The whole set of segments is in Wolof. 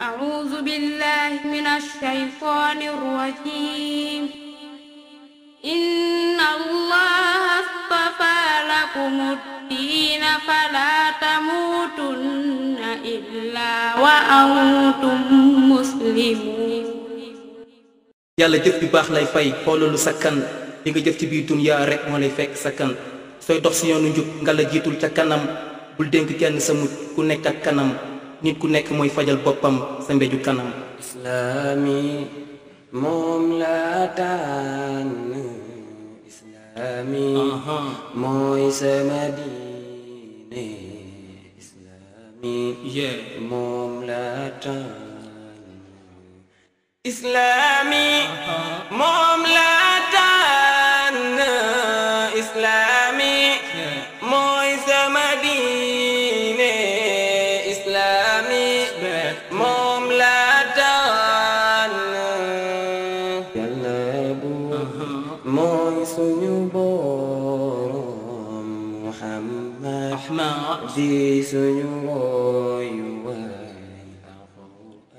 أعوذ بالله من الشيطان الرجيم إن الله اصطفى لكم الدين فلا تموتن إلا وأنتم مسلمون yàlla jëf ju baax lay fay xoolalu sakkan li nga jëf ci biir dunyaa rek moo lay fekk sakkan sooy dox si yoonu njub nga la jiitul ca kanam bul dénk kenn sa mujj ku nekk ak kanam nit ku nekk mooy fajal boppam sa mbéju kanam islaami moom laa tànn islaami mooy sama diine islaami moom laa tànn islaami moom laa tànn islaami mooy sama diine islaami moom laa tànn yàlla bu mooy suñu boroom Muhammad di suñu royuwaay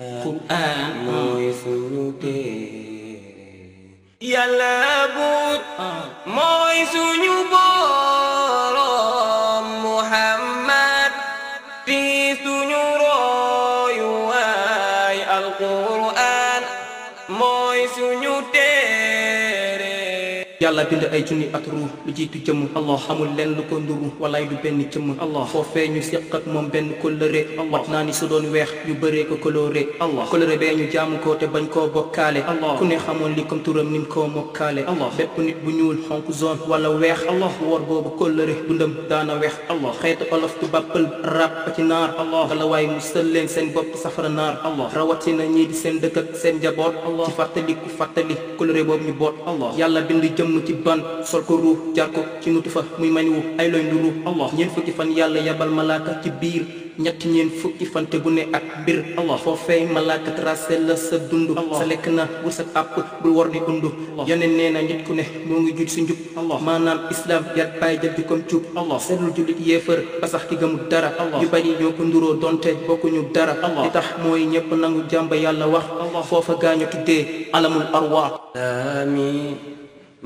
Alxuraan mooy suñu téere yàlla bu mooy suñu boroom Muhammad di suñu royuwaay Alxuraan mooy suñu téere yàlla bind ay junni at ruux lu jiitu jëmm allah xamul leen lu ko nduru walaay du benn jëmm allah foofee ñu séq ak moom benn kóllëre wat naa ni su doon weex ñu bëree ko coloré allah kóllëre bee ñu jaamu ko te bañ koo bokkaale allah ku ne xamoon li comme turam nim koo mokkaale allah bépp nit bu ñuul xonk zone wala weex allah woor boobu kóllëre dundam daana weex allah xeetu olof tu bàppal rab ba ci naar allah galawaay musal leen seen bopp safara naar allah rawatina ñii di seen dëkk ak seen njaboot allah ci fàttali kóllëre boobu ñu boot allah yàlla bind jëmm ci ban sol ko ruux jar ko ci nutu fa muy maniwu ay looy nduru allah ñeen fukki fan yàlla yabal malaaka ci biir ñetti ñeen fukki fan te bu ne ak mbir allah foofee malaaka tracé la sa dund sa lekk na bul sa àpp bul war di undu yoneen nee na nit ku ne moo ngi judd si njub allah maanaam islam yat bàyyi jël di comme cuub allah seetlul jullit yéefar ba sax ki gëmul dara yu bari ñoo ko nduroo donte bokkuñu dara li tax mooy ñëpp nangu jàmba yàlla wax foofa gaañu tuddee alamul arwa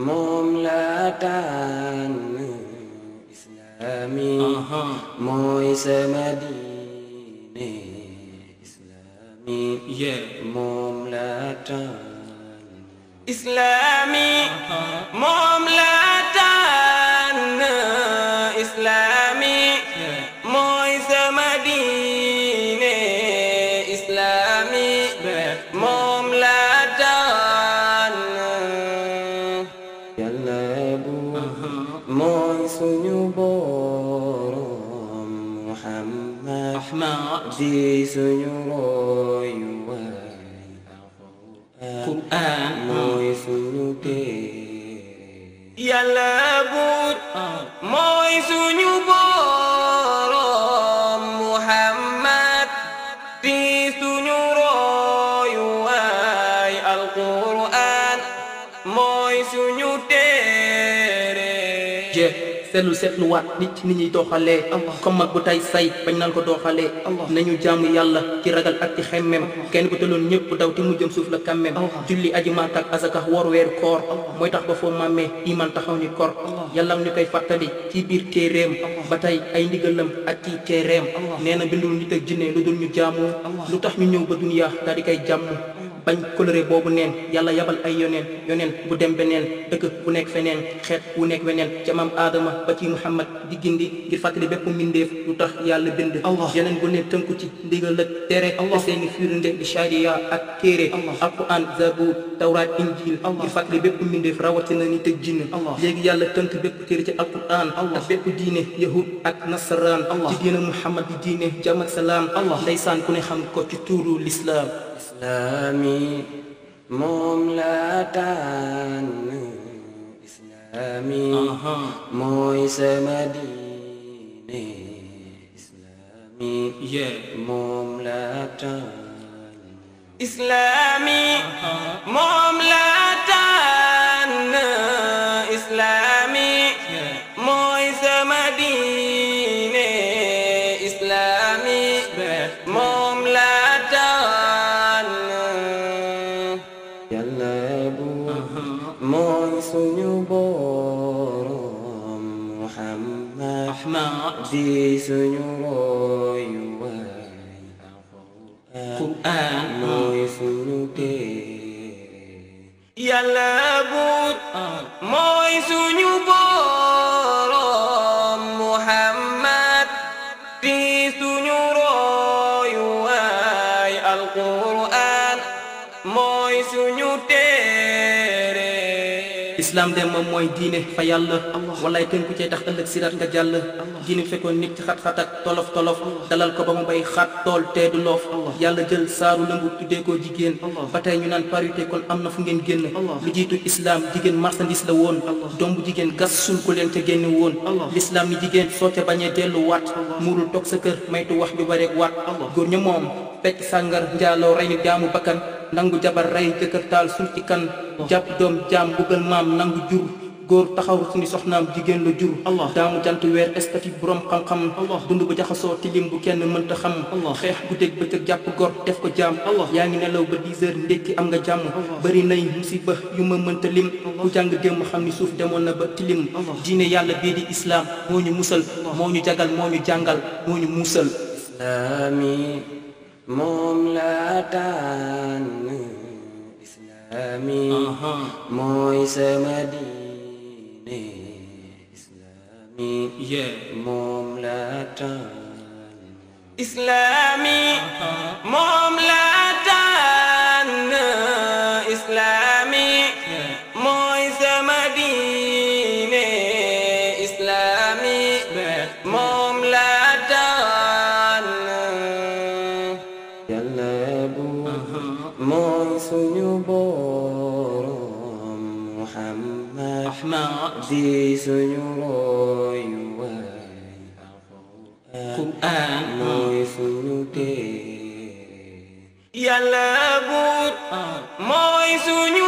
moom laa tànn islaami mooy sama diine islaami moom laa tànn islaami moom laa tànn islaami mooy sama diine islaami moom laa tànn yàlla bu mooy suñu boroom Muhammad di suñu royuwaay Alxuraan mooy suñu téere yàlla bu mooy suñu boroom Muhammad di suñu royuwaay Alxuraan mooy suñu téere seetlu seetluwaat nit ci nit ñuy doxalee comme mag bu tay say bañ naan ko doxalee nañu jaamu yàlla ci ragal ak ci xemmem kenn ku teloon ñëpp daw te mu jëm suuf la kàmmem julli aji Makka ak asaka woor weeru koor mooy tax ba foo màmmee iman taxaw ni kor yàllam ñu koy fàttali ci biir téeréem ba tey ay ndigalam ak ci téeréem nee na bindul nit ak jinne lu dul ñu jaamu lu tax ñu ñëw ba duniya daal di koy jàmm bañ kóllëre boobu neen yàlla yabal ay yoneen bu dem beneen dëkk bu nekk feneen xeet bu nekk weneen ca maam aadama ba ci Muhammad di gindi ngir fàttali bépp mbindeef lu tax yàlla bind yeneen bu ne tënku ci ndigal ak tere te seeni firnde di sharia ak téere alquran zabur tawraat injil ngir fàttali bépp mbindeef rawatina nit ak jinn léegi yàlla tënk bépp téere ci alquran ak bépp diine yahud ak nasaraan ci diine Muhammad di diine jàmm ak salaam ndeysaan ku ne xam ko ci tuuru lislaam islaami moom laa tànn islaami mooy sama diine islaami moom laa tànn islaami moom laa tànn islaami mooy sama diine islaami moom laa tànn mooy suñu boroom Muhammad di suñu royuwaay Alxuraan mooy suñu téere Yàlla buur mooy suñu boroom Muhammad di suñu royuwaay Alxuraan mooy suñu téere islam de moom mooy diine fa yàlla walaay kenn ku cay tax ëllëg siraat nga jàll diine fekkoon nit ci xat-xat ak tolof-tolof dalal ko ba mu bay xat tool te du loof yàlla jël saaru lëmbu tuddee ko jigéen ba tey ñu naan parité kon am na fu ngeen génn lu jiitu islam jigéen marchandise la woon doom bu jigéen gas suul ko leen te génne woon l'islam ni jigéen soo ca bañee dellu waat muurul toog sa kër maytu wax ju bareeg waat góor ña moom fecc sàngar njaaloo rey ni jaamu bakkan nangu jabar rey jëkkër taal suul ci kan jàpp doom jaam buggal maam nangu jur góor taxaw suñu soxnaam jigéen la jur daamu jant weer estati borom xam-xam dund ba jaxasoo tilim bu kenn mënta xam xeex guddeeg bëccëg jàpp gor def ko jaam yaa ngi nelaw ba 10 heures ndékki am nga jàmm bëri nay musiba yu ma mënta lim ku jàng démb xam ni suuf demoon na ba tilim diine yàlla bii di islam moo ñu musal moo ñu jagal moo ñu jàngal moo ñu musal islaami moom laa tànn islaami mooy sama diine islaami moom laa tànn islaami moom laa tànn islaami mooy sama diine islaami moom laa tànn Yàlla mooy suñu boroom Muhammad di suñu royuwaay Alxuraan mooy suñu téere Yàlla buur mooy suñu